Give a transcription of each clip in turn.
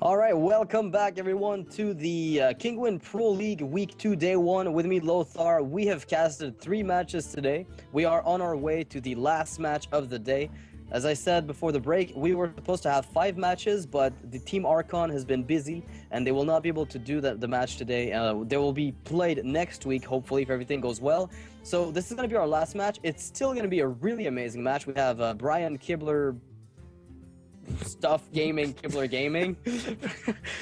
All right, welcome back everyone to the Kinguin Pro League Week 2 Day 1 with me, Lothar. We have casted 3 matches today. We are on our way to the last match of the day. As I said before the break, we were supposed to have 5 matches, but the Team Archon has been busy and they will not be able to do the match today. They will be played next week, hopefully, if everything goes well. So this is going to be our last match. It's still going to be a really amazing match. We have Brian Kibler... Stuff Gaming, Kibler Gaming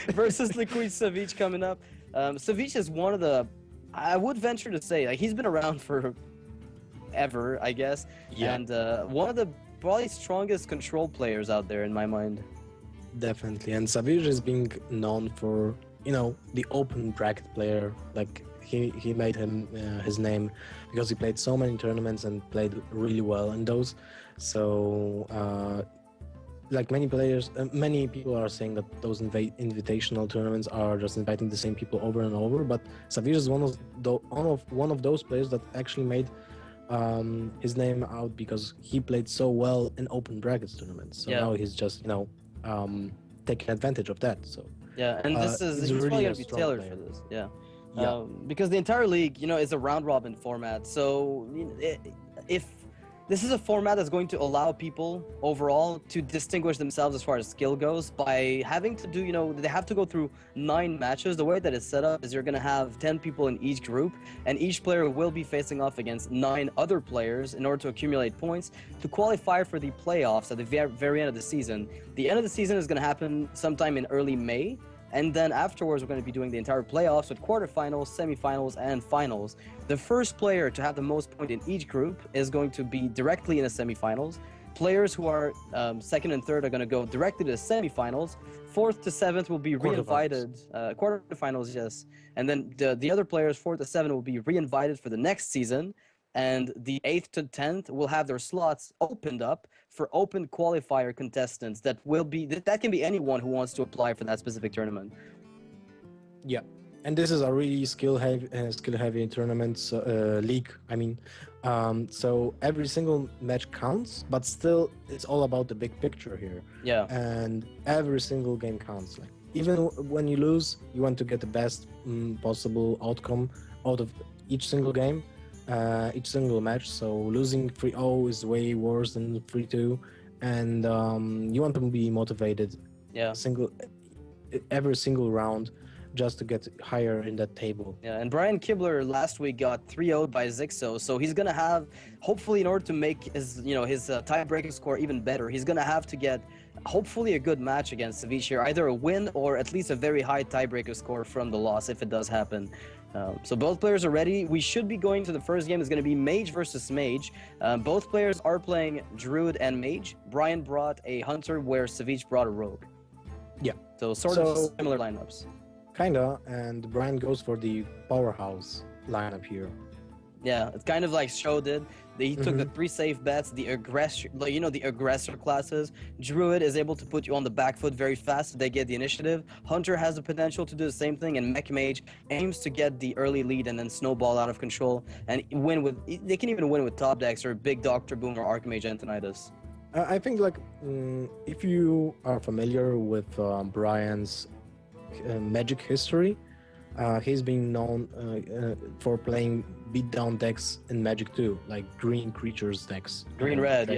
versus Liquid Savjz coming up. Savjz is one of the, I would venture to say, like, he's been around for ever, I guess, and one of the probably strongest control players out there in my mind. Definitely, and Savjz is being known for, you know, the open bracket player. Like he made his name because he played so many tournaments and played really well in those. So. Like many players, many people are saying that those invitational tournaments are just inviting the same people over and over. But Savjz is one of those players that actually made his name out because he played so well in open brackets tournaments. So now he's just taking advantage of that. So and he's really probably gonna be tailored for this. Because the entire league, is a round robin format. So if this is a format that's going to allow people overall to distinguish themselves as far as skill goes by having to do, they have to go through 9 matches. The way that it's set up is you're going to have 10 people in each group, and each player will be facing off against 9 other players in order to accumulate points to qualify for the playoffs at the very end of the season. The end of the season is going to happen sometime in early May. And then afterwards, we're going to be doing the entire playoffs with quarterfinals, semifinals, and finals. The first player to have the most points in each group is going to be directly in the semifinals. Players who are second and third are going to go directly to the semifinals. 4th to 7th will be re-invited. Quarterfinals, yes. And then the other players, 4th to 7th, will be re-invited for the next season. And the 8th to 10th will have their slots opened up for open qualifier contestants that can be anyone who wants to apply for that specific tournament. Yeah, and this is a really skill heavy tournament league. I mean, so every single match counts, but still it's all about the big picture here. Yeah, and every single game counts. Like even when you lose, you want to get the best possible outcome out of each single game. Each single match, so losing 3-0 is way worse than 3-2, and you want to be motivated every single round just to get higher in that table. Yeah, and Brian Kibler last week got 3-0'd by Zixo, so he's gonna have, hopefully, in order to make his tiebreaker score even better, he's gonna have to get hopefully a good match against Savjz here, either a win or at least a very high tiebreaker score from the loss if it does happen. So both players are ready. We should be going to the first game. It's going to be Mage versus Mage. Both players are playing Druid and Mage. Brian brought a Hunter where Savjz brought a Rogue. Yeah. So sort of similar lineups. Kinda, and Brian goes for the powerhouse lineup here. Yeah, it's kind of like Sho did. He took the 3 safe bets, the aggressor classes. Druid is able to put you on the back foot very fast. They get the initiative. Hunter has the potential to do the same thing, and Mech Mage aims to get the early lead and then snowball out of control and they can even win with top decks or Big Doctor Boom or Archmage Antonidas. I think if you are familiar with Brian's Magic history, he's been known for playing beatdown decks in Magic too, like green creatures decks. Green-red,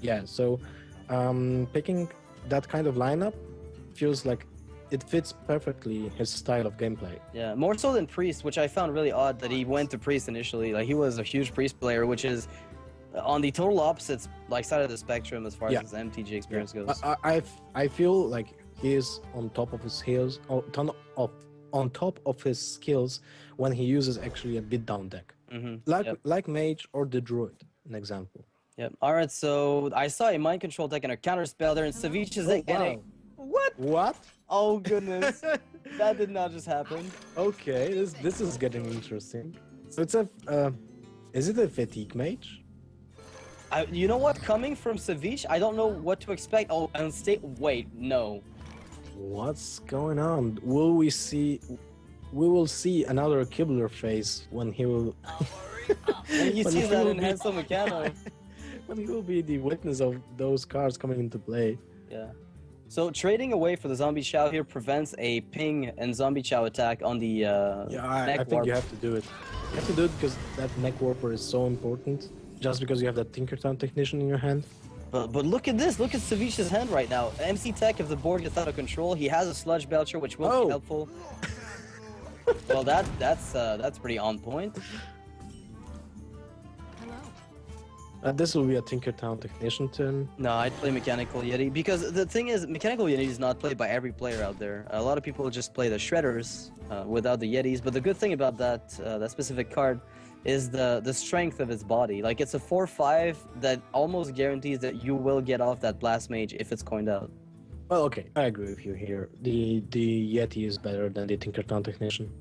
Yeah, so picking that kind of lineup feels like it fits perfectly his style of gameplay. Yeah, more so than Priest, which I found really odd that he went to Priest initially. Like, he was a huge Priest player, which is on the total opposite side of the spectrum as far as his MTG experience goes. I feel like he is on top of his heels, on top of his skills when he uses actually a beatdown deck, like Mage or the Druid, an example. Yep. All right. So I saw a mind control deck and a counter spell there, and Savjz is getting what? Oh goodness, that did not just happen. Okay, this is getting interesting. So it's is it a fatigue mage? You know what? Coming from Savjz, I don't know what to expect. Oh, wait, no. What's going on? We will see another Kibler face when he will when he sees that in Handsome Mechano. When he will be the witness of those cards coming into play. Yeah. So trading away for the Zombie Chow here prevents a ping and Zombie Chow attack on the I think warp. you have to do it. You have to do it because that neck warper is so important. Just because you have that Tinkertown Technician in your hand. But look at this. Look at Savjz's hand right now. MC Tech, if the board gets out of control, he has a Sludge Belcher, which will be helpful. Well, that's pretty on point. This will be a Tinkertown Technician turn. No, I'd play Mechanical Yeti because the thing is, Mechanical Yeti is not played by every player out there. A lot of people just play the Shredders without the Yetis. But the good thing about that specific card is the strength of its body. Like it's a 4/5 that almost guarantees that you will get off that Blast Mage if it's coined out. Well, okay, I agree with you here. The Yeti is better than the Tinkertown Technician.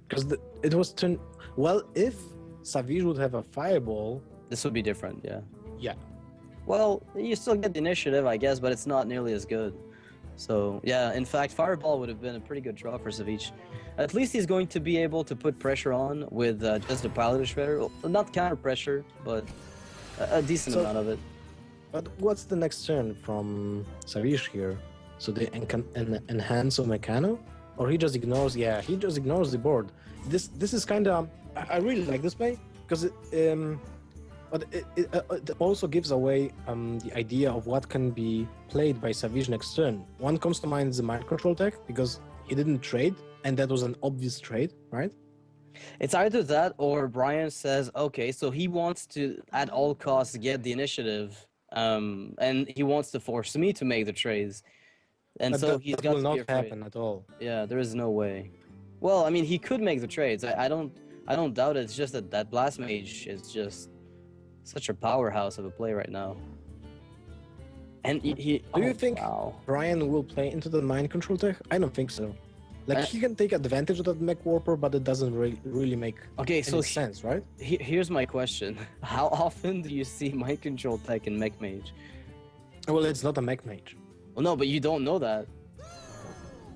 Because it was turned... Well, if Savjz would have a Fireball... This would be different, yeah. Yeah. Well, you still get the initiative, I guess, but it's not nearly as good. So, yeah, in fact, Fireball would have been a pretty good draw for Savjz. At least he's going to be able to put pressure on with just a Pilot Shredder. Well, not counter pressure, but a decent amount of it. But what's the next turn from Savjz here? So they enhance on Mechano? Or he just ignores... Yeah, he just ignores the board. This is kind of... I really like this play, because it also gives away the idea of what can be played by Savjz next turn. One comes to mind is the Mind Control Tech, because he didn't trade, and that was an obvious trade, right? It's either that or Brian says, okay, so he wants to, at all costs, get the initiative, and he wants to force me to make the trades. And but so he's got to be afraid. That will not happen at all. Yeah, there is no way. Well, I mean, he could make the trades. I don't doubt it. It's just that Blast Mage is just such a powerhouse of a play right now. And he do you think Brian will play into the Mind Control Tech? I don't think so. Like, he can take advantage of that Mech Warper, but it doesn't really make any sense, right? Here's my question. How often do you see Mind Control Tech in Mech Mage? Well, it's not a Mech Mage. Well, no, but you don't know that.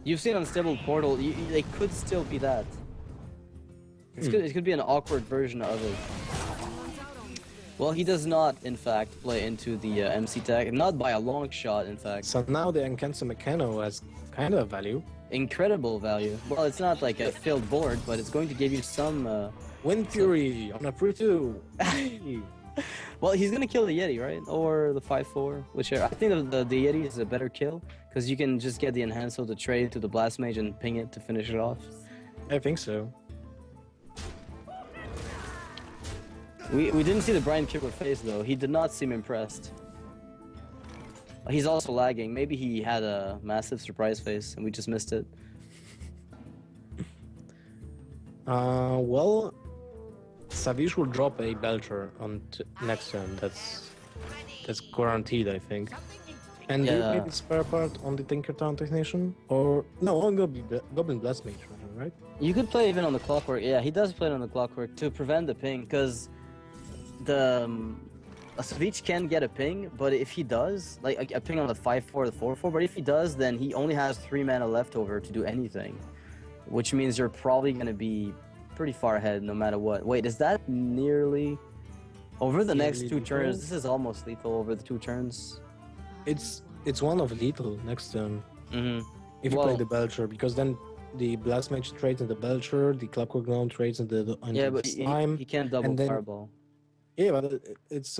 You've seen Unstable Portal, they could still be that. It could be an awkward version of it. Well, he does not, in fact, play into the MC Tech. Not by a long shot, in fact. So now the Encancer Mechano has kind of value. Incredible value. Well, it's not like a filled board, but it's going to give you some... Wind Fury on a 3/2. Well, he's going to kill the Yeti, right? Or the 5/4, whichever. I think the Yeti is a better kill, because you can just get the Enhancer to trade to the Blast Mage and ping it to finish it off. I think so. We didn't see the Brian Kibler face, though. He did not seem impressed. He's also lagging. Maybe he had a massive surprise face and we just missed it. Well, Savjz will drop a Belcher on next turn. That's guaranteed, I think. And do you play the spare part on the Tinkertown Technician? Or no, on Goblin Blast Mage, right? You could play even on the Clockwork. Yeah, he does play it on the Clockwork to prevent the ping, because the Savjz can get a ping, but if he does, like a ping on the 5/4, the 4/4, but if he does, then he only has 3 mana left over to do anything, which means you're probably going to be pretty far ahead no matter what. Wait, is that nearly over the next 2 turns? This is almost lethal over the 2 turns. It's one of lethal next turn. If you play the Belcher, because then the Blast Mage trades in the Belcher, the Clockwork Gnome trades in the Slime. He can't double Fireball. Yeah, but it's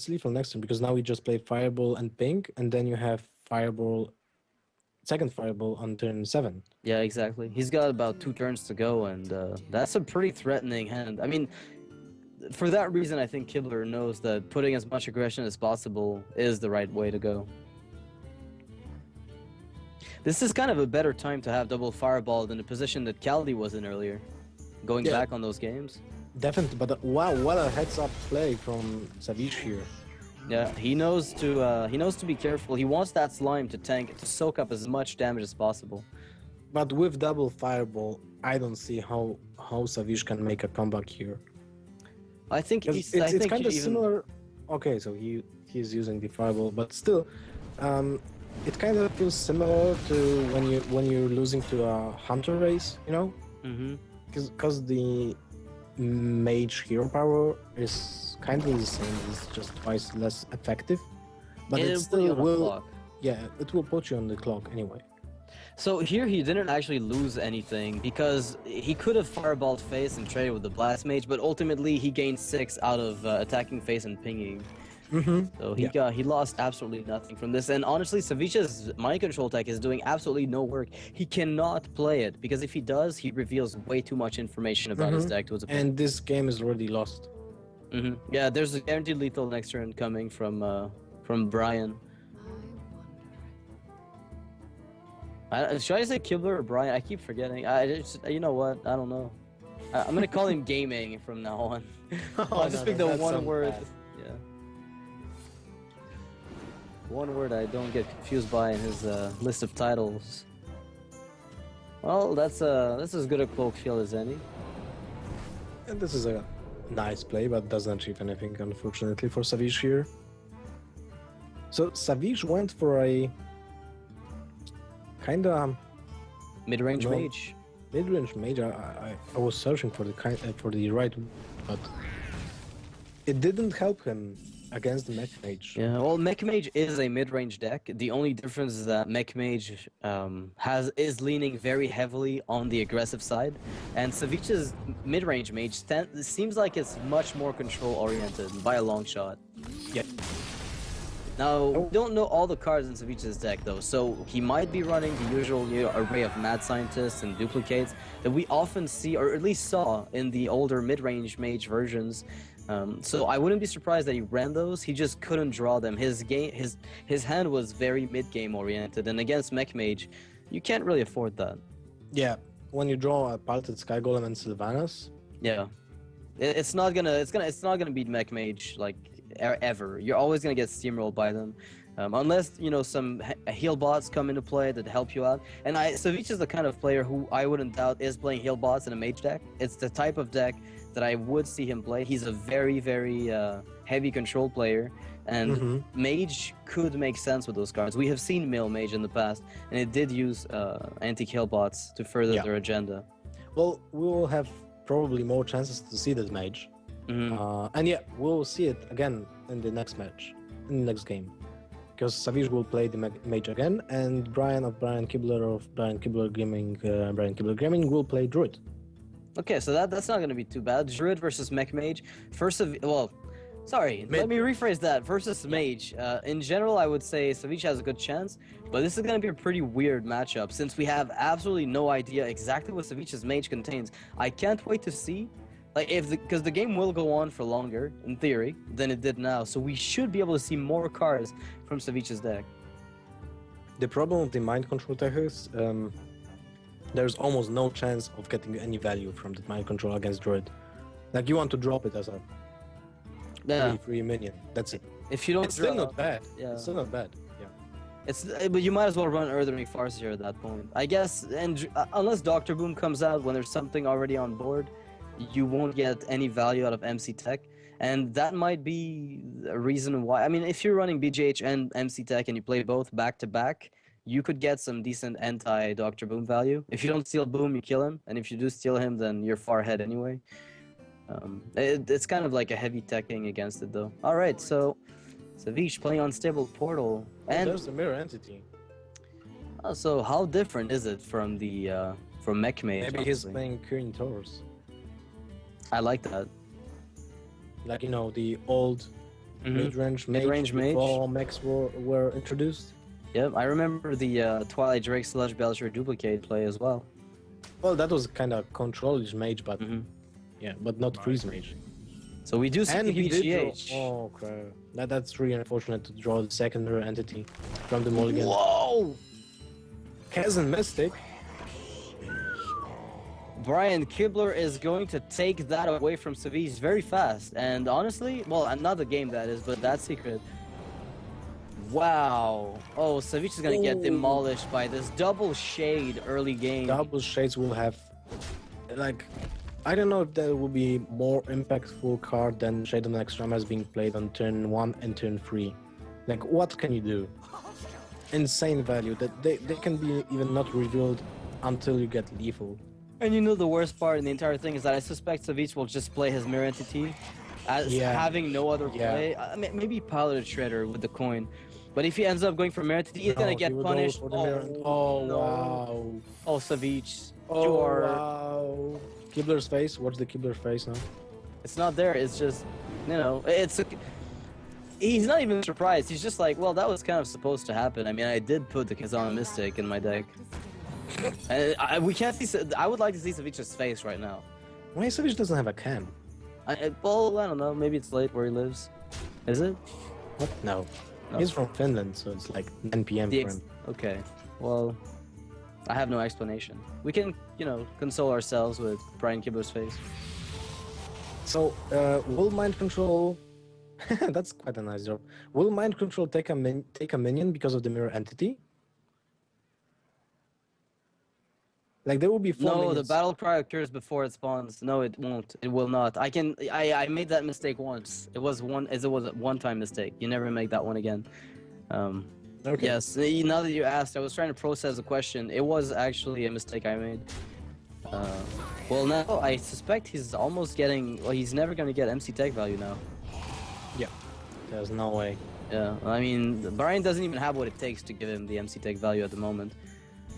lethal next turn, because now we just play Fireball and Pink, and then you have Fireball, second Fireball on turn 7. Yeah, exactly. He's got about 2 turns to go, and that's a pretty threatening hand. I mean, for that reason, I think Kibler knows that putting as much aggression as possible is the right way to go. This is kind of a better time to have double Fireball than the position that Kaldi was in earlier, going back on those games. Definitely, but wow, what a heads-up play from Savjz here. Yeah, he knows to be careful. He wants that Slime to tank, to soak up as much damage as possible. But with double Fireball, I don't see how Savjz can make a comeback here. I think it's kind of similar. Okay, so he's using the Fireball, but still, it kind of feels similar to when you're losing to a Hunter race, you know? Because the Mage hero power is kind of the same. It's just twice less effective, but it still will. Yeah, it will put you on the clock anyway. So here he didn't actually lose anything because he could have fireballed face and traded with the blast mage, but ultimately he gained 6 out of attacking face and pinging. So he lost absolutely nothing from this. And honestly, Savjz's mind control tech is doing absolutely no work. He cannot play it because if he does, he reveals way too much information about his deck to his opponent. And this game is already lost. Yeah, there's a guaranteed lethal next turn coming from Brian. Should I say Kibler or Brian? I keep forgetting. You know what? I don't know. I'm gonna call him Gaming from now on. I'll just pick the one word. Yeah. One word I don't get confused by in his list of titles. Well, that's as good a cloak field as any. And this is a nice play, but doesn't achieve anything, unfortunately, for Savjz here. So Savjz went for a kind of mid-range mage. Mid-range mage. I was searching for the right, but it didn't help him against the Mech Mage. Yeah, well, Mech Mage is a mid-range deck. The only difference is that Mech Mage is leaning very heavily on the aggressive side, and Savjz's mid-range mage seems like it's much more control-oriented by a long shot. Yeah. Now, we don't know all the cards in Savjz's deck, though, so he might be running the usual array of Mad Scientists and duplicates that we often see, or at least saw, in the older mid-range mage versions. So I wouldn't be surprised that he ran those. He just couldn't draw them. His hand was very mid-game oriented, and against Mech Mage, you can't really afford that. Yeah, when you draw a Piloted Sky Golem and Sylvanas. Yeah, it's not gonna beat Mech Mage like ever. You're always gonna get steamrolled by them. Unless, some heal bots come into play that help you out. And Savjz is the kind of player who I wouldn't doubt is playing heal bots in a mage deck. It's the type of deck that I would see him play. He's a very, very heavy control player, and mage could make sense with those cards. We have seen Mill Mage in the past, and it did use anti-kill bots to further their agenda. Well, we will have probably more chances to see this mage. And yeah, we'll see it again in the next match, in the next game. Because Savjz will play the mage again, and Brian Kibler Gaming will play Druid. Okay, so that's not going to be too bad. Druid versus Mech Mage. Let me rephrase that. Versus Mage. In general, I would say Savjz has a good chance, but this is going to be a pretty weird matchup since we have absolutely no idea exactly what Savjz's Mage contains. I can't wait to see. Because the game will go on for longer, in theory, than it did now, so we should be able to see more cards from Savjz's deck. The problem with the mind control tech is there's almost no chance of getting any value from the mind control against Druid. Like, you want to drop it as a free minion. That's it. If you don't, it's still not bad. Yeah. It's still not bad. Yeah. But you might as well run Earthring Farseer at that point, I guess. And unless Dr. Boom comes out when there's something already on board, you won't get any value out of MC Tech, and that might be a reason why. I mean, if you're running BGH and MC Tech and you play both back to back, you could get some decent anti-Dr. Boom value. If you don't steal Boom, you kill him, and if you do steal him, then you're far ahead anyway. It's kind of like a heavy teching against it, though. All right, so Savjz playing Unstable Portal, and there's the mirror entity. So how different is it from the from Mech Mage? Maybe he's playing Kirin Taurus. I like that. Like, the old mid-range mage before mechs were introduced. Yep, I remember the Twilight Drake / Belcher duplicate play as well. Well, that was kind of control-ish mage, but yeah, but not freeze mage. So we do see the BGH. Oh crap! That's really unfortunate to draw the second mirror entity from the mulligan. Whoa! Chasm Mystic. Brian Kibler is going to take that away from Savjz very fast. And honestly, well, not the game that is, but that secret. Wow. Oh, Savjz is going to get demolished by this double shade early game. Double shades will have, I don't know if there will be more impactful card than Shade of Extrema being played on turn 1 and turn 3. Like, what can you do? Insane value that they can be even not revealed until you get lethal. And the worst part in the entire thing is that I suspect Savjz will just play his mirror entity as having no other play. I mean, maybe Piloted Shredder with the coin. But if he ends up going for Merit, he's gonna get punished. Oh, no. Wow. Oh, Savjz. Oh, you are... wow. Kibler's face? What's the Kibler face now? It's not there, it's just, you know, he's not even surprised. He's just like, well, that was kind of supposed to happen. I mean, I did put the Kazama Mystic in my deck. And we can't see... I would like to see Savjz's face right now. Why Savjz doesn't have a cam? Well, I don't know. Maybe it's late where he lives. Is it? What? No. He's from Finland, so it's like 9 p.m. for him. Okay. Well, I have no explanation. We can, you know, console ourselves with Brian Kibler's face. So, will Mind Control... That's quite a nice job. Will Mind Control take a minion because of the mirror entity? Like there will be 4 No, minions. the battle cry occurs before it spawns. No, it won't. It will not. I made that mistake once. It was a one-time mistake. You never make that one again. Okay. Yes. Now that you asked, I was trying to process the question. It was actually a mistake I made. Well, now I suspect he's almost getting. Well, he's never gonna get MC tech value now. Yeah. There's no way. Yeah. I mean, Brian doesn't even have what it takes to give him the MC tech value at the moment.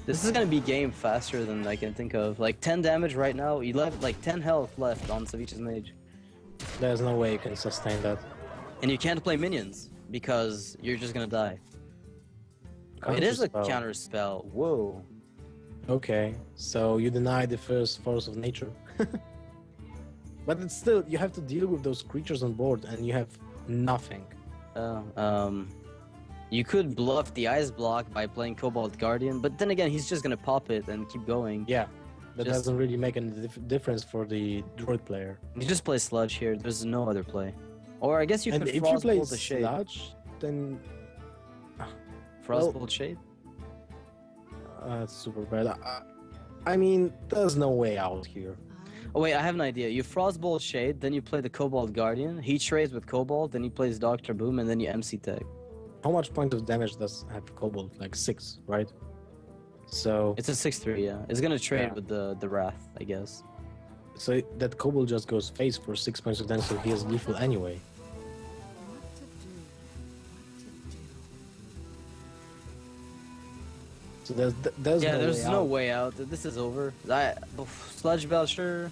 This is gonna be game faster than I can think of. Like 10 damage right now. He left like 10 health left on Savjz's mage. There's no way you can sustain that. And you can't play minions because you're just gonna die. It is a counter spell. Whoa. Okay, so you deny the first force of nature. But it's still, you have to deal with those creatures on board and you have nothing. You could bluff the ice block by playing Cobalt Guardian, but then again, he's just gonna pop it and keep going. Yeah, that doesn't really make any difference for the Druid player. You just play Sludge here, there's no other play. Or I guess you could if you play Frostbolt the Shade. Sludge, then... Frostbolt Shade? That's super bad. I mean, there's no way out here. Oh wait, I have an idea. You Frostbolt Shade, then you play the Cobalt Guardian, he trades with Cobalt, then he plays Dr. Boom, and then you MC Tech. How much point of damage does have Cobalt? Like 6, right? So... It's a 6/3, yeah. It's gonna trade with the Wrath, I guess. So that Cobalt just goes face for 6 points of damage, so he is lethal anyway. So there's no way out. This is over. Sludge Belcher.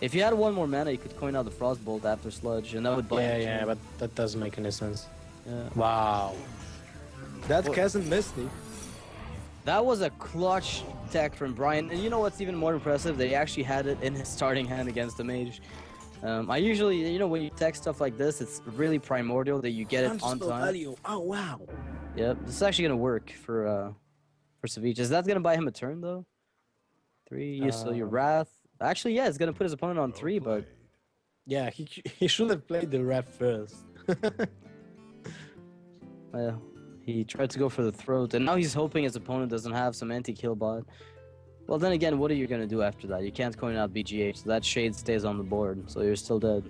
If you had one more mana, you could coin out the Frostbolt after Sludge, and that would buy. Yeah, but that doesn't make any sense. Yeah. Wow. That Chasm Mystic. That was a clutch tech from Brian, and you know what's even more impressive? That he actually had it in his starting hand against the mage. I usually, you know, when you tech stuff like this, it's really primordial that you get it on time. Value. Oh wow. Yep, this is actually gonna work for Savjz. Is that gonna buy him a turn though? 3. You so your Wrath. Actually, yeah, it's gonna put his opponent on 3, but yeah, he should have played the Wrath first. Yeah, he tried to go for the throat, and now he's hoping his opponent doesn't have some anti-kill bot. Well, then again, what are you gonna do after that? You can't coin out BGH, so that Shade stays on the board, so you're still dead.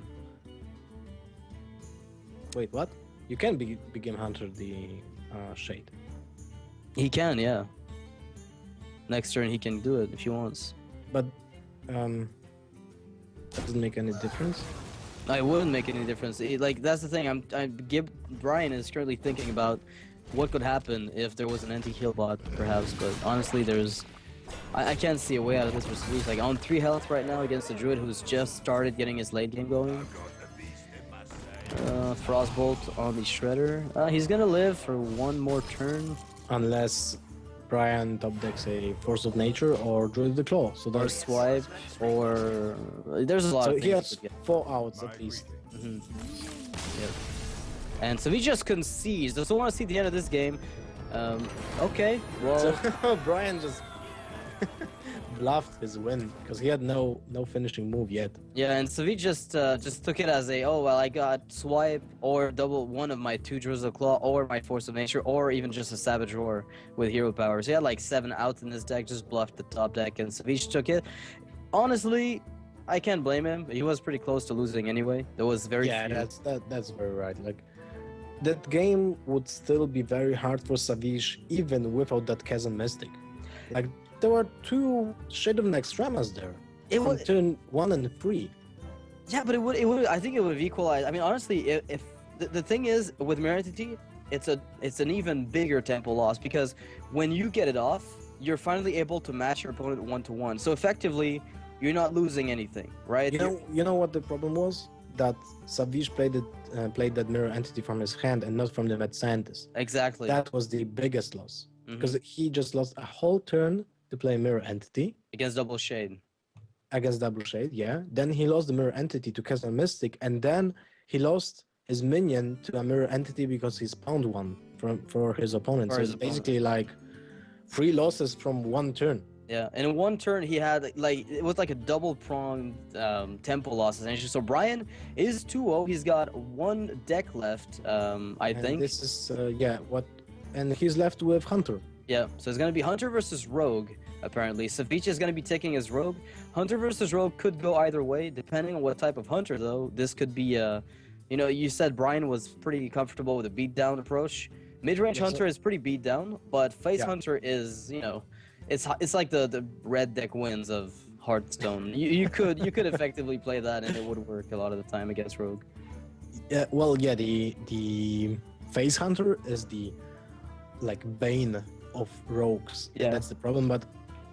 Wait, what? You can Game Hunter the Shade. He can, yeah. Next turn he can do it if he wants. But that doesn't make any difference. It wouldn't make any difference. Like that's the thing. Brian is currently thinking about what could happen if there was an anti-heal bot, perhaps. But honestly, I can't see a way out of this for Savjz. Like on 3 health right now against a Druid who's just started getting his late game going. Frostbolt on the Shredder. He's gonna live for 1 more turn. Unless Brian top decks a Force of Nature or Druid of the Claw. So or Swipe, or there's a lot of things. So he has 4 outs at least. Mm-hmm. Yep. And so he just concedes. Does he want to see the end of this game? Okay, well... So Brian just bluffed his win because he had no finishing move yet. Yeah, and Savjz just took it as a, oh well, I got Swipe or double one of my 2 Druids of Claw or my Force of Nature or even just a Savage Roar with hero powers. He had like 7 outs in his deck, just bluffed the top deck, and Savjz took it. Honestly, I can't blame him. He was pretty close to losing anyway. There was very few. That's very right. Like that game would still be very hard for Savjz even without that Chasm Mystic. Like there were 2 Shade of Nextremas there. It was turn 1 and 3. Yeah, but it would. I think it would have equalized. I mean, honestly, if the thing is with Meritity, it's an even bigger tempo loss because when you get it off, you're finally able to match your opponent 1-to-1. So effectively, you're not losing anything, right? You know what the problem was? That Savjz played that mirror entity from his hand and not from the Mad Scientist. Exactly. That was the biggest loss because he just lost a whole turn to play mirror entity against double shade. Against double shade, yeah. Then he lost the mirror entity to cast a mystic, and then he lost his minion to a mirror entity because he spawned one for his opponent. So it's basically like 3 losses from one turn. Yeah, and in one turn he had like it was like a double pronged tempo loss essentially. So Brian is 2-0. He's got 1 deck left, I think. This is and he's left with Hunter. Yeah, so it's gonna be Hunter versus Rogue. Apparently, Savjz is gonna be taking his Rogue. Hunter versus Rogue could go either way, depending on what type of Hunter. Though this could be, you said Brian was pretty comfortable with a beatdown approach. Mid-range Hunter is pretty beat down, but face Hunter is, it's like the red deck wins of Hearthstone. you could effectively play that and it would work a lot of the time against Rogue. Yeah, well, yeah, the face Hunter is the bane of rogues. Yeah, that's the problem. But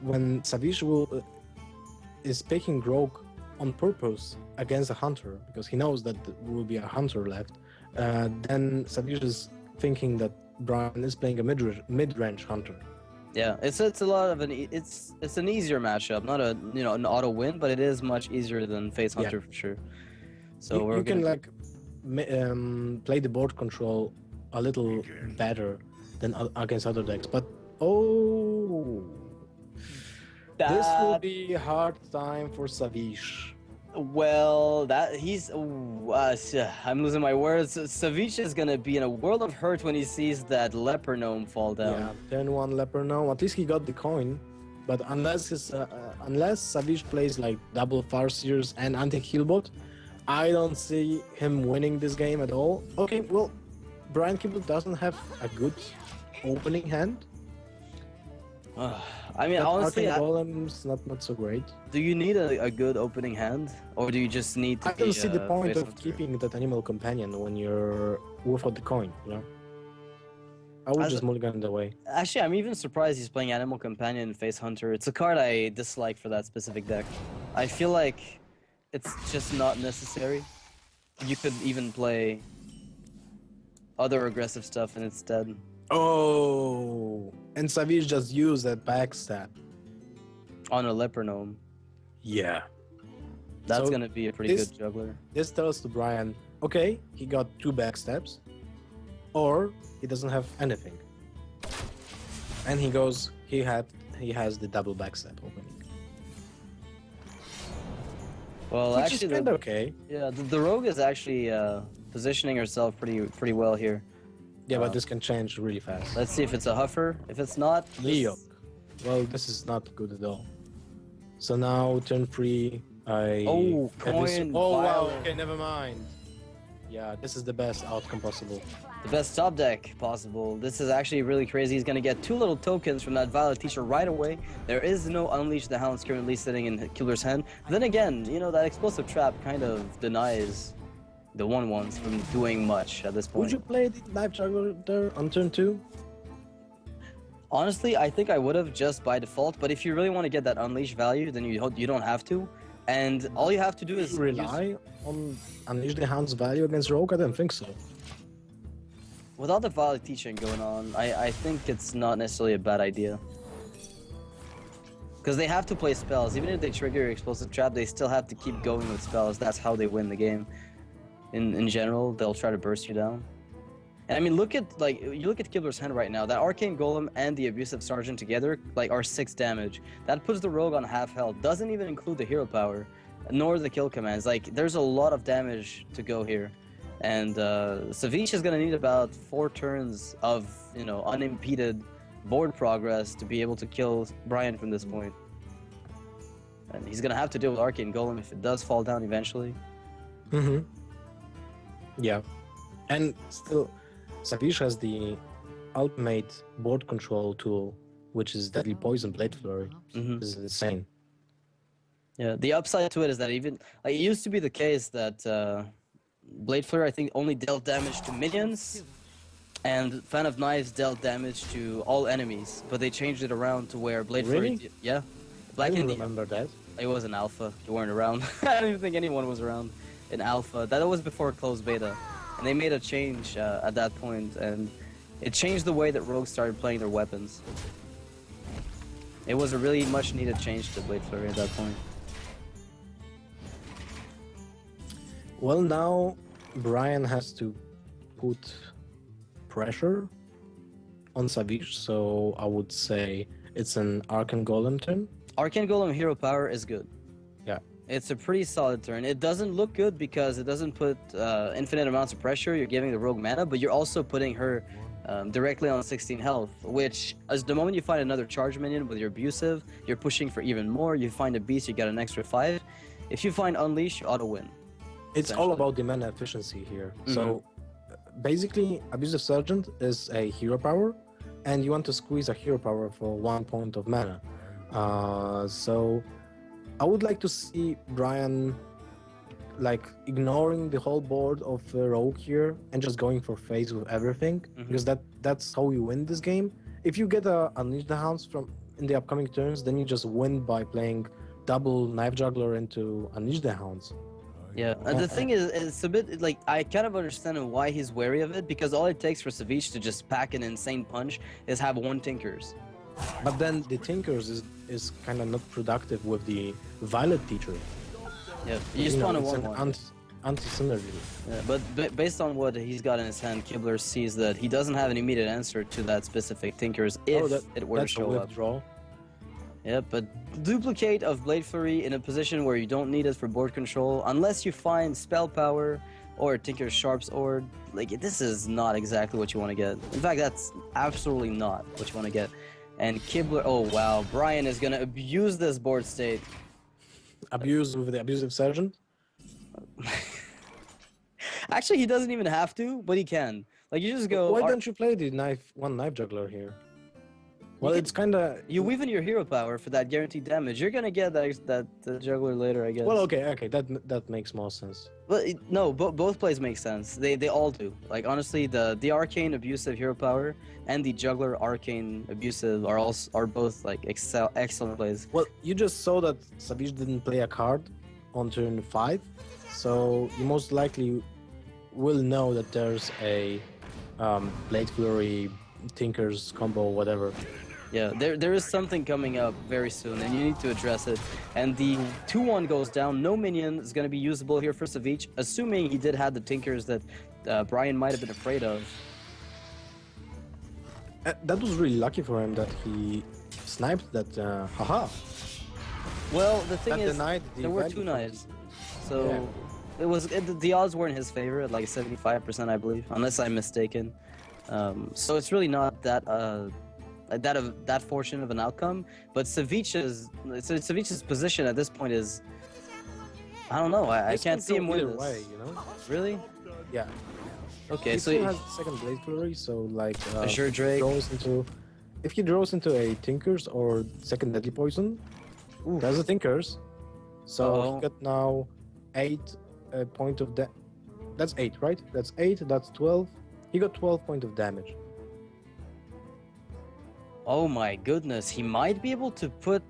when Savjz is picking Rogue on purpose against a Hunter because he knows that there will be a Hunter left, then Savjz is thinking that Brian is playing a mid-range Hunter. Yeah, it's a lot of it's an easier matchup, not an auto win, but it is much easier than face Hunter for sure. So you can play the board control a little better than against other decks, but this will be a hard time for Savjz. Well, I'm losing my words. Savjz is gonna be in a world of hurt when he sees that leper gnome fall down. Yeah, turn 1 leper gnome. At least he got the coin, but unless Savjz plays like double Farseers and anti-healbot, I don't see him winning this game at all. Okay, well, Brian Kimball doesn't have a good opening hand. I mean, honestly, Golem's not so great. Do you need a good opening hand, or do you just need to? I don't see the point of keeping that animal companion when you're without the coin. I would just mulligan it away. Actually, I'm even surprised he's playing animal companion and face hunter. It's a card I dislike for that specific deck. I feel like it's just not necessary. You could even play other aggressive stuff instead. Oh, and Savjz just used that backstab on a leper gnome. Yeah, that's gonna be a pretty good juggler. This tells to Brian, okay, he got 2 backstabs, or he doesn't have anything, and he has the double backstab opening. Well, which actually, is kind of okay. Yeah, the rogue is actually positioning herself pretty well here. Yeah, but this can change really fast. Let's see if it's a huffer. If it's not, Leo. Well, this is not good at all. So now turn 3, coin. Wow. Okay, never mind. Yeah, this is the best outcome possible. The best top deck possible. This is actually really crazy. He's gonna get 2 little tokens from that Violet Teacher right away. There is no Unleash the Hounds currently sitting in Killer's hand. Then again, that explosive trap kind of denies the 1/1s from doing much at this point. Would you play the Life Juggler there on turn 2? Honestly, I think I would have just by default, but if you really want to get that Unleash value, then you don't have to. And all you have to do is rely on Unleash the Hound's value against Rogue? I don't think so. Without the Violet Teaching going on, I think it's not necessarily a bad idea. Because they have to play spells. Even if they trigger Explosive Trap, they still have to keep going with spells. That's how they win the game. In general, they'll try to burst you down. And I mean, look at Kibler's hand right now. That Arcane Golem and the Abusive Sergeant together are 6 damage. That puts the Rogue on half health. Doesn't even include the hero power, nor the kill commands. There's a lot of damage to go here. And Savjz is gonna need about 4 turns of unimpeded board progress to be able to kill Brian from this point. And he's gonna have to deal with Arcane Golem if it does fall down eventually. Yeah, and still, Savjz has the ultimate board control tool, which is Deadly Poison Blade Flurry. This is insane. Yeah, the upside to it is that even it used to be the case that Blade Flurry I think only dealt damage to minions, And Fan of Knives dealt damage to all enemies, but they changed it around to where Blade Really? Flurry... Yeah. I didn't remember that. It was an alpha. You weren't around. I don't even think anyone was around in alpha. That was before closed beta. And they made a change at that point, and it changed the way that rogues started playing their weapons. It was a really much needed change to Blade Flurry at that point. Well, now Brian has to put pressure on Savjz, so I would say it's an Arcane Golem turn. Arcane Golem hero power is good. Yeah. It's a pretty solid turn. It doesn't look good because it doesn't put infinite amounts of pressure. You're giving the rogue mana, but you're also putting her directly on 16 health, which as the moment you find another charge minion with your abusive, you're pushing for even more. You find a beast, you get an extra 5. If you find Unleash, you auto-win. It's all about the mana efficiency here. So basically, Abusive Sergeant is a hero power, and you want to squeeze a hero power for 1 point of mana. So I would like to see Brian like ignoring the whole board of Rogue here and just going for phase with everything, because that's how you win this game. If you get a Unleash the Hounds from in the upcoming turns, then you just win by playing double Knife Juggler into Unleash the Hounds. Yeah, and the thing is, it's a bit like I kind of understand why he's wary of it, because all it takes for Savjz to just pack an insane punch is have 1 Tinkers. But then the Tinkers is kind of not productive with the Violet Teacher. Yeah, you just want to it's one. an anti-synergy. Yeah, but based on what he's got in his hand, Kibler sees that he doesn't have an immediate answer to that specific Tinkers if it were to show up. Yeah, but duplicate of Blade Flurry in a position where you don't need it for board control, unless you find Spell Power or Tinker's Sharp's Ord, like this is not exactly what you want to get. In fact, that's absolutely not what you want to get. And Kibler, oh wow, Brian is gonna abuse this board state. Abuse with the Abusive Sergeant? Actually, he doesn't even have to, but he can. Like you just go. Why don't you play the one Knife Juggler here? Well, it's kind of... You weave in your hero power for that guaranteed damage. You're gonna get that juggler later, I guess. Well, okay, that makes more sense. But no, both plays make sense. They all do. Like honestly, the arcane abusive hero power and the juggler arcane abusive are both like excellent plays. Well, you just saw that Savjz didn't play a card on turn 5, so you most likely will know that there's a Blade Flurry, Tinker's combo, whatever. Yeah, there is something coming up very soon, and you need to address it. And the 2-1 goes down. No minion is going to be usable here for Savjz, assuming he did have the Tinkers that Brian might have been afraid of. That was really lucky for him that he sniped that haha. Well, the thing that is, there were 2 knives, so the odds were in his favor at like 75%, I believe, unless I'm mistaken. So it's really not that fortunate of an outcome, but Savjz's position at this point is, I don't know, I can't see him win this. Way, you know? Really? Yeah. Okay, he so still has second Blade Flurry, so like Azure Drake. If he draws into a Tinkers or second Deadly Poison, there's a Tinkers. So he got now 8 point of that's 8, right? That's 8, that's 12. He got 12 points of damage. Oh my goodness, he might be able to put...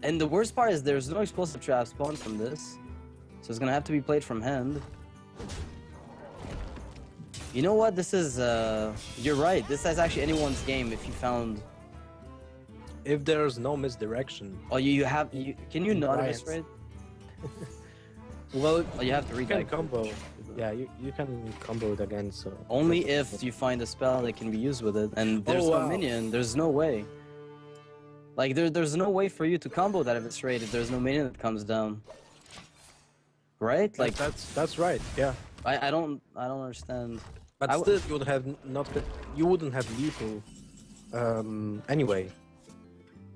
And the worst part is there's no explosive trap spawn from this. So it's gonna have to be played from hand. You know what, this is... You're right, this is actually anyone's game if you found... If there's no misdirection. Oh, can you not misread? Well, you have to read that combo. Yeah, you can combo it again, so... Only if you find a spell that can be used with it, and there's no minion, there's no way. Like, there's no way for you to combo that if it's raided, there's no minion that comes down. Right? Like that's right, yeah. I don't understand. But still, you wouldn't have lethal anyway.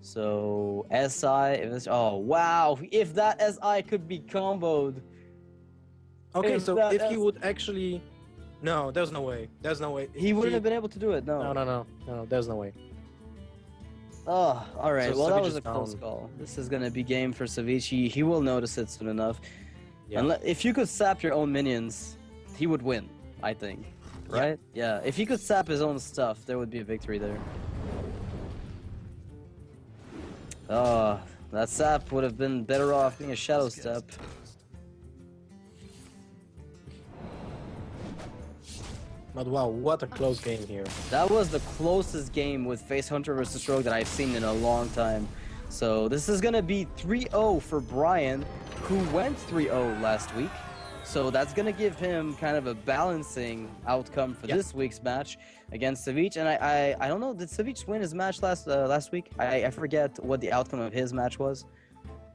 So, SI, oh wow, if that SI could be comboed. Okay, so if he would actually... No, there's no way. There's no way. He wouldn't have been able to do it, no. No, there's no way. Oh, alright, So well that Savjz was is a close down. call. This is gonna be game for Savjz. He will notice it soon enough. Yeah. If you could sap your own minions, he would win, I think. right? Yeah. If he could sap his own stuff, there would be a victory there. Oh, that sap would have been better off being a shadow step. But wow, what a close game here. That was the closest game with Face Hunter versus Rogue that I've seen in a long time. So this is gonna be 3-0 for Brian, who went 3-0 last week. So that's gonna give him kind of a balancing outcome for this week's match against Savjz. And I don't know, did Savjz win his match last week? I forget what the outcome of his match was.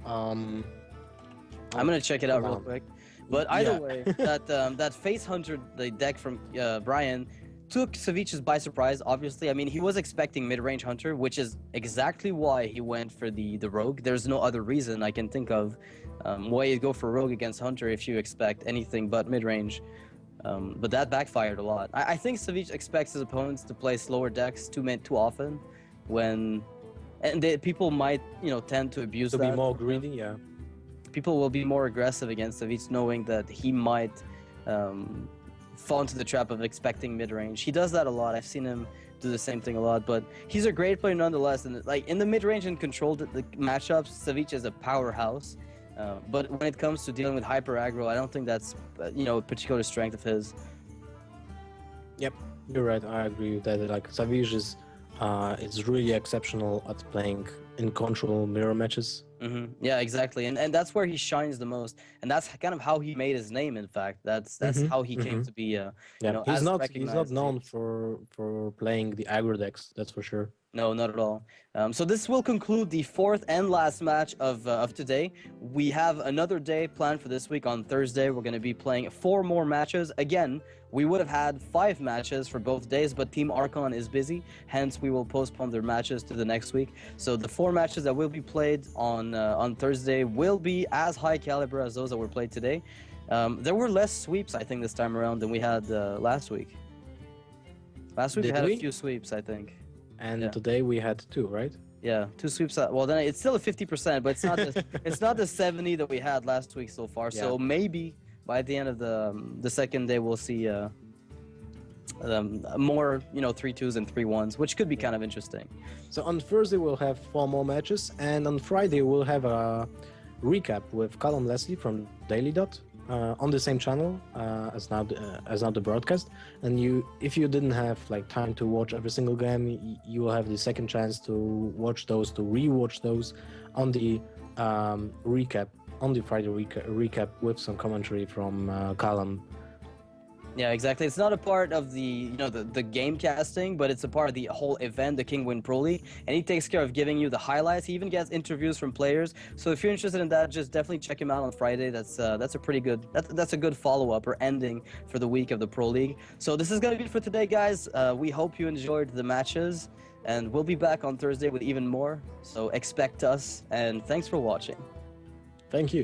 I'm gonna check it out real quick. But either way, that Face Hunter, the deck from Brian, took Savjz by surprise, obviously. I mean, he was expecting mid-range Hunter, which is exactly why he went for the Rogue. There's no other reason I can think of why you'd go for Rogue against Hunter if you expect anything but mid-range. But that backfired a lot. I think Savjz expects his opponents to play slower decks too often, people might, tend to abuse that. To be more greedy, yeah. People will be more aggressive against Savjz, knowing that he might fall into the trap of expecting mid-range. He does that a lot. I've seen him do the same thing a lot, but he's a great player nonetheless. And like in the mid-range and controlled the matchups, Savjz is a powerhouse. But when it comes to dealing with hyper aggro, I don't think that's a particular strength of his. Yep, you're right. I agree with that. Like Savjz is really exceptional at playing in control mirror matches. Yeah, exactly, and that's where he shines the most, and that's kind of how he made his name. In fact, that's how he came to be. He's not known for playing the aggro decks. That's for sure. No, not at all. So this will conclude the fourth and last match of today. We have another day planned for this week. On Thursday, we're going to be playing 4 more matches. Again, we would have had 5 matches for both days, but Team Archon is busy. Hence, we will postpone their matches to the next week. So the 4 matches that will be played on Thursday will be as high caliber as those that were played today. There were less sweeps, I think, this time around than we had last week. Last week we had a few sweeps, I think. And today we had 2, right? Yeah, 2 sweeps. Well, then it's still a 50%, but it's not it's not the 70 that we had last week so far. So maybe by the end of the second day, we'll see more 3-2s and 3-1s, which could be kind of interesting. So on Thursday we'll have 4 more matches, and on Friday we'll have a recap with Callum Leslie from Daily Dot. On the same channel as now the broadcast, and if you didn't have time to watch every single game, you will have the second chance to watch those, to rewatch those on the recap, on the Friday recap with some commentary from Callum. Yeah, exactly. It's not a part of the the game casting, but it's a part of the whole event, the Kinguin Pro League, and he takes care of giving you the highlights. He even gets interviews from players. So if you're interested in that, just definitely check him out on Friday. That's a pretty good that's a good follow-up or ending for the week of the Pro League. So this is gonna be it for today, guys. We hope you enjoyed the matches, and we'll be back on Thursday with even more. So expect us, and thanks for watching. Thank you.